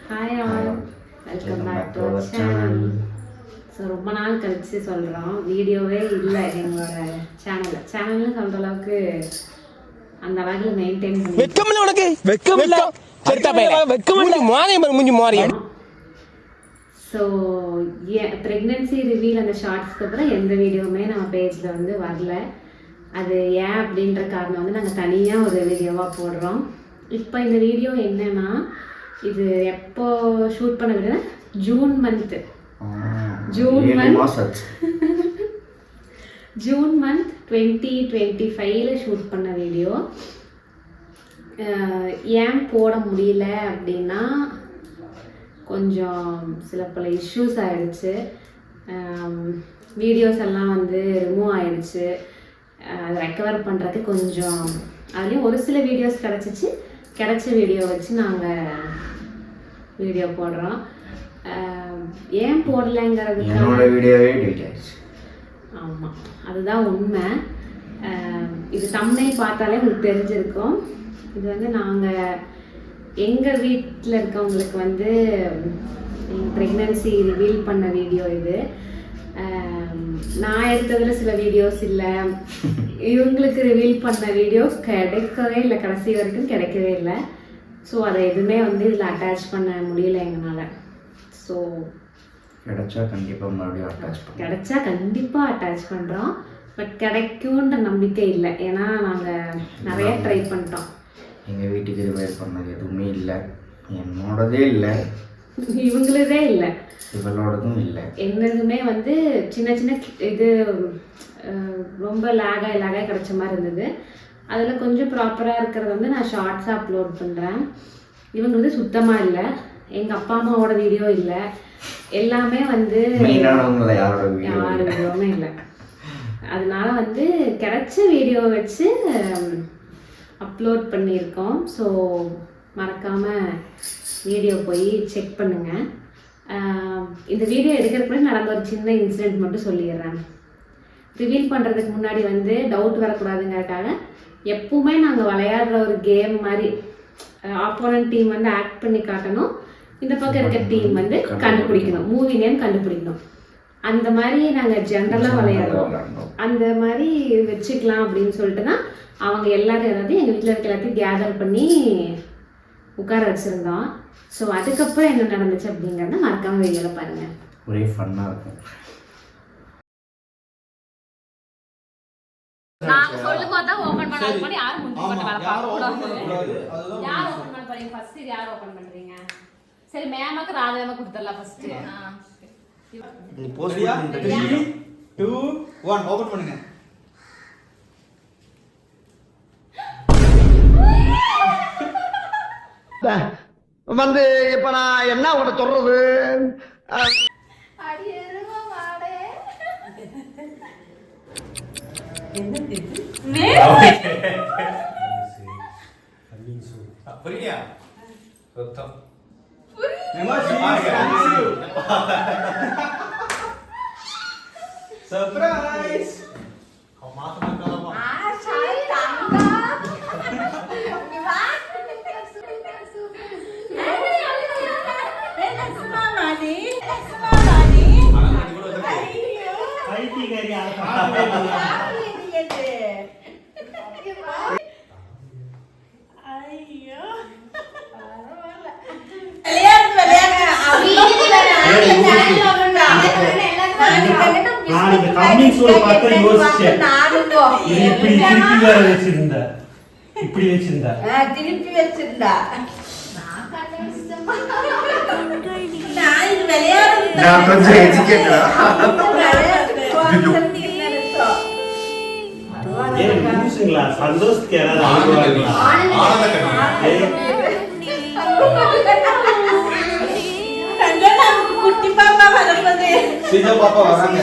Hi all, welcome back to our channel. So ரொம்ப நாள் கழிச்சு சொல்கிறோம், வீடியோவே இல்லை எங்களோட சேனல்னு சொல்கிற அளவுக்கு அந்த அளவுக்கு மெயின்டைன் பண்ணி வெக்கமில்லை உனக்கு வெக்கமில்லை வெக்கமில்லை மூஞ்சி மாறி. ஸோ ப்ரெக்னென்சி ரிவீல் அந்த ஷார்ட்ஸ்க்கு அப்புறம் எந்த வீடியோவுமே நம்ம பேஜில் வந்து வரல. அது ஏன் அப்படின்ற காரணம் வந்து நாங்கள் தனியாக ஒரு வீடியோவாக போடுறோம். இப்போ இந்த வீடியோ என்னன்னா, இது எப்போ ஷூட் பண்ண விட ஜூன் மந்த் 2025 ஷூட் பண்ண வீடியோ. ஏன் போட முடியல அப்படின்னா, கொஞ்சம் சில பல இஷ்யூஸ் ஆகிடுச்சு. வீடியோஸ் எல்லாம் வந்து ரிமூவ் ஆகிடுச்சு. அதை ரெக்கவர் பண்ணுறதுக்கு கொஞ்சம், அதுலேயும் ஒரு சில வீடியோஸ் கிடச்சிச்சு. கிடைச்ச வீடியோ வச்சு நாங்கள் வீடியோ போடுறோம். ஏன் போடலைங்கிறதுக்கான வீடியோவே டெலிட் ஆயிடுச்சு. ஆமாம், அதுதான் உண்மை. இது தம்ப்நெயில் பார்த்தாலே உங்களுக்கு தெரிஞ்சிருக்கும். இது வந்து நாங்கள் எங்கள் வீட்டில் இருக்கவங்களுக்கு வந்து எங்கள் ப்ரெக்னன்சி ரிவீல் பண்ண வீடியோ இது. நான் எடுத்ததில் சில வீடியோஸ் இல்லை, இவங்களுக்கு ரிவீல் பண்ண வீடியோ கிடைக்கவே இல்லை, கடைசி வரைக்கும் கிடைக்கவே இல்லை. ஸோ அதை எதுவுமே வந்து இதில் அட்டாச் பண்ண முடியல எங்களால். ஸோ கிடைச்சா கண்டிப்பாக மறுபடியும் அட்டாச் பண்ணுறோம். பட் கிடைக்கும்ன்ற நம்பிக்கை இல்லை. ஏன்னா நாங்கள் நிறைய ட்ரை பண்ணிட்டோம். எங்கள் வீட்டுக்கு ரிவைவ் பண்ணது எதுவுமே இல்லை, என்னோடதே இல்லை, இவங்களதே இல்லை, இவளோடதும் இல்லை. என்னதுமே வந்து சின்ன சின்ன இது ரொம்ப லேகாக கிடைச்ச மாதிரி இருந்தது. அதில் கொஞ்சம் ப்ராப்பராக இருக்கிறது வந்து நான் ஷார்ட்ஸாக அப்லோட் பண்ணுறேன். இவங்க வந்து சுத்தமாக இல்லை. எங்கள் அப்பா அம்மாவோட வீடியோ இல்லை, எல்லாமே வந்து யார் வீடியோவுமே இல்லை. அதனால வந்து கிடைச்ச வீடியோ வச்சு அப்லோட் பண்ணியிருக்கோம். ஸோ மறக்காமல் வீடியோ போய் செக் பண்ணுங்கள். இந்த வீடியோ எடுக்கிறதுக்கு நடந்த ஒரு சின்ன இன்சிடெண்ட் மட்டும் சொல்லிடுறேன். ரிவீல் பண்ணுறதுக்கு முன்னாடி வந்து டவுட் வரக்கூடாதுங்கிறதுக்காக எப்பவுமே நாங்கள் விளையாடுற ஒரு கேம் மாதிரி ஆப்போனன்ட் டீம் வந்து ஆக்ட் பண்ணி காட்டணும், இந்த பக்கம் இருக்க டீம் வந்து கண்டுபிடிக்கணும், மூவி நேம் கண்டுபிடிக்கணும். அந்த மாதிரி நாங்கள் ஜென்ரலாக விளையாடுறோம். அந்த மாதிரி வச்சுக்கலாம் அப்படின்னு சொல்லிட்டு தான் அவங்க எல்லாரும் எங்கள் வீட்டில் இருக்க எல்லாத்தையும் கேதர் பண்ணி உட்கார வச்சுருந்தோம். ஸோ அதுக்கப்புறம் என்ன நடந்துச்சு அப்படிங்கிறத மறக்காம வீடியோவில் பாருங்கள். ஒரே ஃபன்னாக இருக்கும். நாங்க சொல்லும்போது தான் ஓபன் பண்ண, அது மாதிரி யாரும் முந்தி போட்டு வர பார்க்க கூடாது. யார் ஓபன் பண்ண போறீங்க ஃபர்ஸ்ட்? இது யார் ஓபன் பண்றீங்க? சரி, மேமாக்கு ராஜாமா கொடுத்துறலாம் ஃபர்ஸ்ட். நீ போஸ்ட் பண்ணு. 3 2 1 ஓபன் பண்ணுங்க. வந்து இப்ப நான் என்ன உட சொல்றது? அடியேறுமா மாடே. புரியா? சுத்தம். சர்ப்ரைஸ். குட்டி பாப்பா வராங்க.